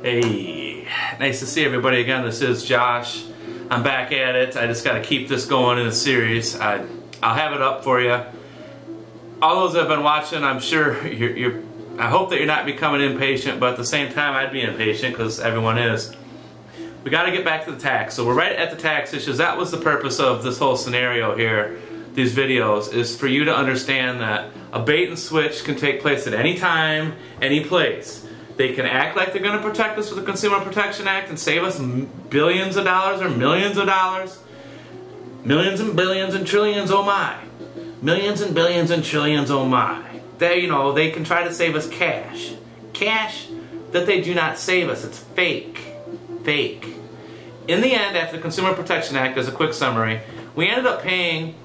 Hey, nice to see everybody again. This is Josh. I'm back at it. I just got to keep this going in a series. I'll have it up for you. All those that have been watching, I'm sure I hope that you're not becoming impatient, but at the same time I'd be impatient because everyone is. We got to get back to the tax. So we're right at the tax issues. That was the purpose of this whole scenario here, these videos, is for you to understand that a bait and switch can take place at any time, any place. They can act like they're going to protect us with the Consumer Protection Act and save us billions of dollars or millions of dollars. Millions and billions and trillions, oh my. Millions and billions and trillions, oh my. They can try to save us cash. Cash that they do not save us. It's fake. Fake. In the end, after the Consumer Protection Act, as a quick summary, we ended up paying,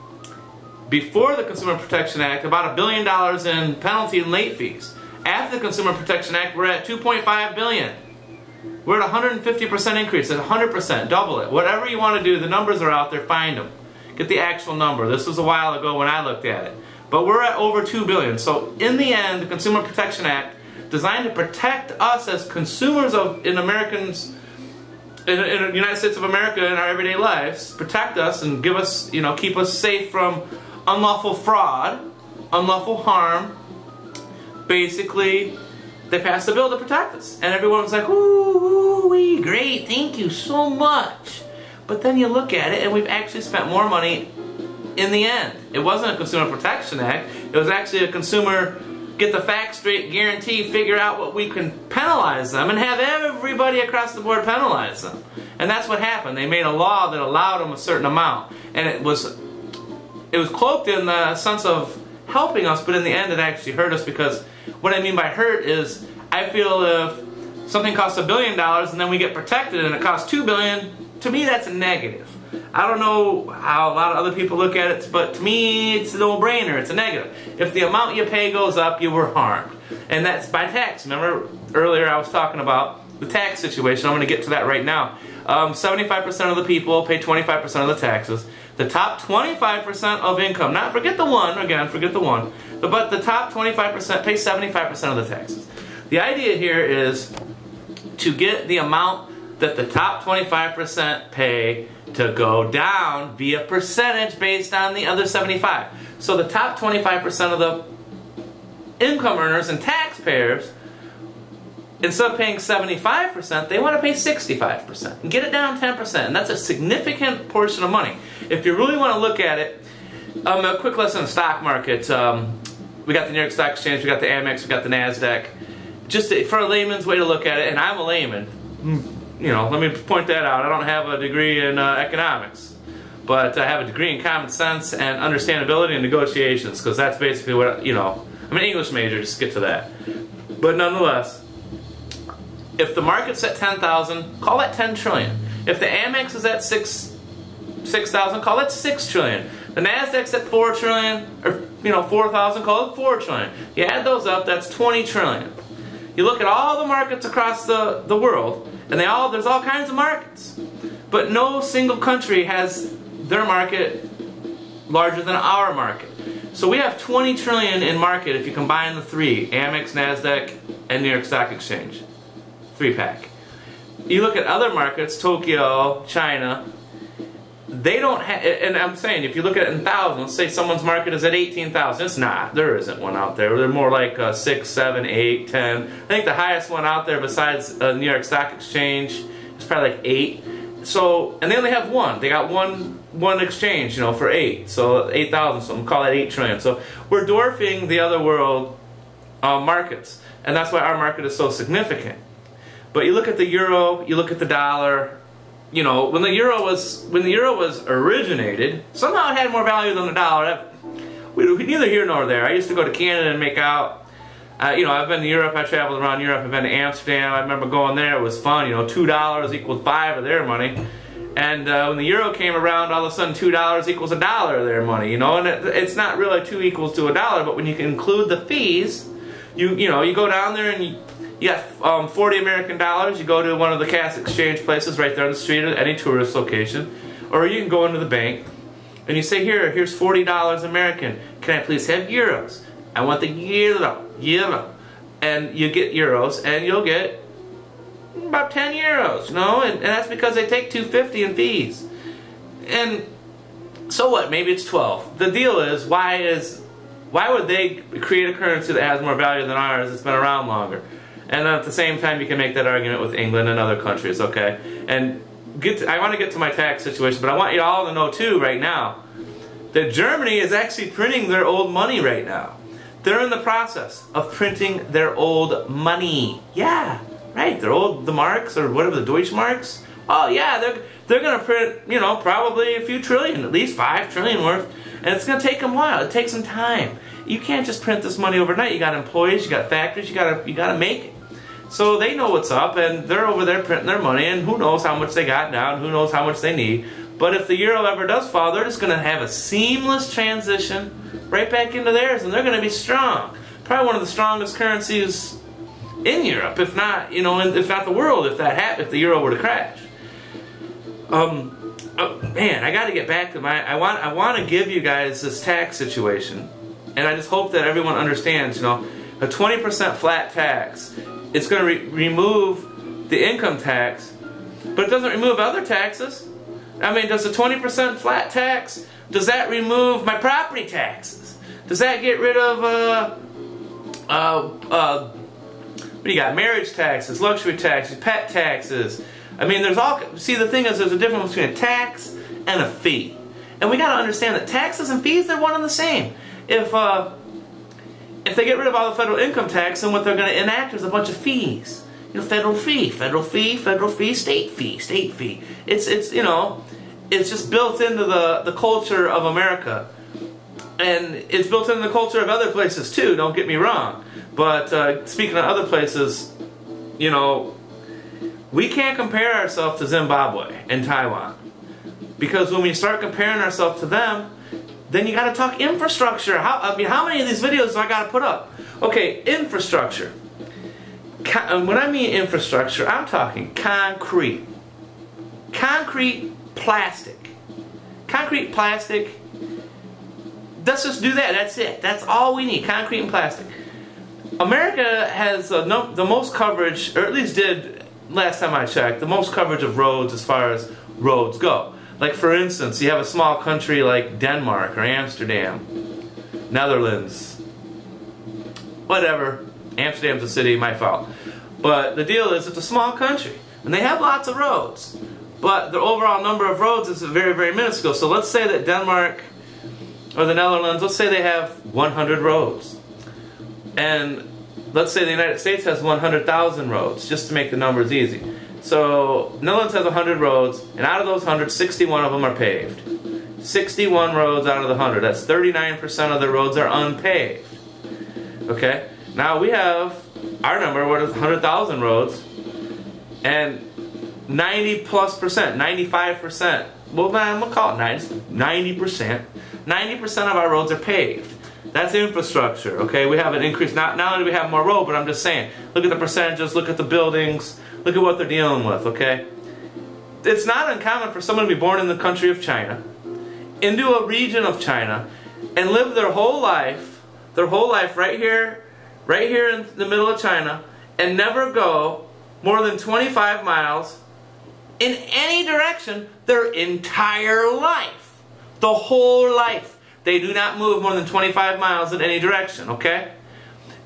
before the Consumer Protection Act, about $1 billion in penalty and late fees. After the Consumer Protection Act, we're at $2.5 billion. We're at 150% increase, at 100%, double it. Whatever you want to do, the numbers are out there, find them. Get the actual number. This was a while ago when I looked at it. But we're at over $2 billion. So in the end, the Consumer Protection Act, designed to protect us as consumers in Americans, in the United States of America, in our everyday lives, protect us and give us, keep us safe from unlawful fraud, unlawful harm. Basically, they passed a bill to protect us. And everyone was like, ooh, great, thank you so much. But then you look at it, and we've actually spent more money in the end. It wasn't a Consumer Protection Act. It was actually a consumer, get the facts straight, guarantee, figure out what we can penalize them, and have everybody across the board penalize them. And that's what happened. They made a law that allowed them a certain amount. And it was cloaked in the sense of helping us, but in the end it actually hurt us, because what I mean by hurt is, I feel if something costs $1 billion and then we get protected and it costs $2 billion, to me that's a negative. I don't know how a lot of other people look at it, but to me it's a no-brainer, it's a negative. If the amount you pay goes up, you were harmed. And that's by tax. Remember earlier I was talking about the tax situation. I'm going to get to that right now. 75% of the people pay 25% of the taxes. The top 25% of income, forget the one, but the top 25% pay 75% of the taxes. The idea here is to get the amount that the top 25% pay to go down via percentage based on the other 75. So the top 25% of the income earners and taxpayers, instead of paying 75%, they want to pay 65% and get it down 10%. And that's a significant portion of money. If you really want to look at it, a quick lesson in the stock market. We got the New York Stock Exchange, we got the Amex, we got the NASDAQ. Just for a layman's way to look at it, and I'm a layman, let me point that out. I don't have a degree in economics, but I have a degree in common sense and understandability and negotiations, because that's basically what, I'm an English major, just get to that. But nonetheless, if the market's at 10,000, call that 10 trillion. If the Amex is at 6,000, call that 6 trillion. The NASDAQ's at 4 trillion, or 4,000, call it 4 trillion. You add those up, that's 20 trillion. You look at all the markets across the world, and there's all kinds of markets. But no single country has their market larger than our market. So we have 20 trillion in market if you combine the three, Amex, NASDAQ, and New York Stock Exchange. 3-pack. You look at other markets, Tokyo, China, they don't have, and I'm saying, if you look at it in thousands, let's say someone's market is at 18,000, it's not, there isn't one out there. They're more like 6, 7, 8, 10. I think the highest one out there besides New York Stock Exchange is probably like 8. So, and they only have one. They got one exchange, for 8. So 8,000, so I'm call that 8 trillion. So we're dwarfing the other world markets, and that's why our market is so significant. But you look at the euro, you look at the dollar. When the euro was originated, somehow it had more value than the dollar. We neither here nor there. I used to go to Canada and make out. I've been to Europe. I traveled around Europe. I've been to Amsterdam. I remember going there. It was fun. $2 equaled 5 of their money. And when the euro came around, all of a sudden $2 equals $1 of their money. And it's not really 2 equals to $1. But when you can include the fees, you go down there and you got 40 American dollars, you go to one of the cash exchange places right there on the street or any tourist location, or you can go into the bank and you say, here's $40 American, can I please have euros? I want the euro. And you get euros and you'll get about 10 euros, no? And that's because they take 250 in fees. And so what? Maybe it's 12. The deal is, why would they create a currency that has more value than ours that's been around longer? And then at the same time, you can make that argument with England and other countries, okay? And I want to get to my tax situation, but I want you all to know too right now that Germany is actually printing their old money right now. They're in the process of printing their old money. Yeah, right. The marks, or whatever, the Deutschmarks. Oh yeah, they're going to print, you know, probably a few trillion, at least 5 trillion worth. And it's going to take them a while. It takes some time. You can't just print this money overnight. You got employees, you got factories, you got to make it. So they know what's up, and they're over there printing their money, and who knows how much they got now, and who knows how much they need. But if the euro ever does fall, they're just going to have a seamless transition right back into theirs, and they're going to be strong. Probably one of the strongest currencies in Europe, if not, you know, if not the world, if the euro were to crash. Man, I got to get back to I want to give you guys this tax situation, and I just hope that everyone understands. You know, a 20% flat tax. It's going to remove the income tax, but it doesn't remove other taxes. I mean, does the 20% flat tax, does that remove my property taxes? Does that get rid of, what do you got? Marriage taxes, luxury taxes, pet taxes. I mean, see, the thing is, there's a difference between a tax and a fee. And we got to understand that taxes and fees, they're one and the same. If they get rid of all the federal income tax, then what they're going to enact is a bunch of fees. You know, federal fee, state fee. It's you know, it's just built into the culture of America. And it's built into the culture of other places too, don't get me wrong. But speaking of other places, you know, we can't compare ourselves to Zimbabwe and Taiwan. Because when we start comparing ourselves to them, then you got to talk infrastructure. How many of these videos do I got to put up? Okay, infrastructure. When I mean infrastructure, I'm talking concrete. Concrete, plastic. Concrete, plastic. Let's just do that. That's it. That's all we need. Concrete and plastic. America has the most coverage, or at least did last time I checked, the most coverage of roads as far as roads go. Like, for instance, you have a small country like Denmark or Amsterdam, Netherlands, whatever. Amsterdam's a city, my fault. But the deal is, it's a small country, and they have lots of roads. But the overall number of roads is very, very minuscule. So let's say that Denmark or the Netherlands, let's say they have 100 roads. And let's say the United States has 100,000 roads, just to make the numbers easy. So Netherlands has 100 roads, and out of those 100, 61 of them are paved. 61 roads out of the 100. That's 39% of the roads are unpaved. Okay? Now we have our number, what is 100,000 roads, and 90+%, 95%, well, I'm going to call it 90%. 90% of our roads are paved. That's infrastructure, okay? We have an increase. Not only do we have more road, but I'm just saying, look at the percentages, look at the buildings, look at what they're dealing with, okay? It's not uncommon for someone to be born in the country of China, into a region of China, and live their whole life right here in the middle of China, and never go more than 25 miles in any direction their entire life. The whole life. They do not move more than 25 miles in any direction, okay?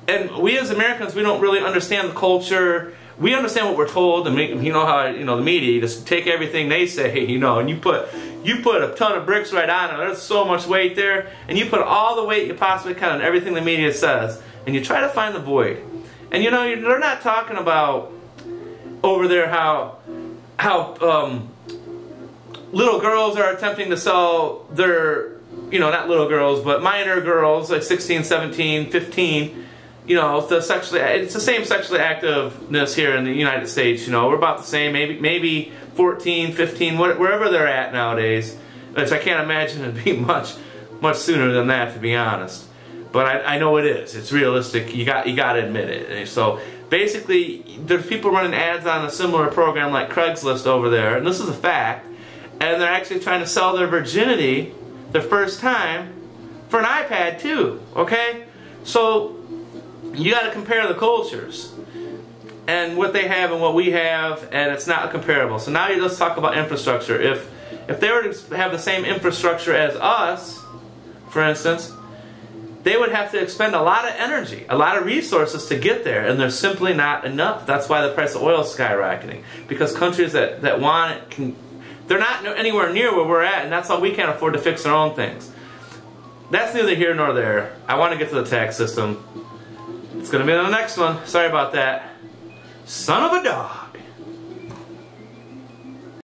And we as Americans, we don't really understand the culture. We understand what we're told, and you know how, you know, the media, you just take everything they say, you know, and you put a ton of bricks right on it. There's so much weight there, and you put all the weight you possibly can on everything the media says, and you try to find the void. And you know, they're not talking about over there how little girls are attempting to sell their, you know, not little girls, but minor girls, like 16, 17, 15, you know, it's the same sexually activeness here in the United States, you know, we're about the same, maybe 14, 15, wherever they're at nowadays, which I can't imagine it'd be much sooner than that, to be honest. But I know it is. It's realistic. You got to admit it. And so basically, there's people running ads on a similar program like Craigslist over there, and this is a fact, and they're actually trying to sell their virginity the first time for an iPad too, okay? So you got to compare the cultures. and what they have and what we have, and it's not comparable. So now let's talk about infrastructure. If they were to have the same infrastructure as us, for instance, they would have to expend a lot of energy, a lot of resources to get there, and there's simply not enough. That's why the price of oil is skyrocketing, because countries that want it they're not anywhere near where we're at, and that's why we can't afford to fix our own things. That's neither here nor there. I want to get to the tax system. It's going to be on the next one. Sorry about that. Son of a dog.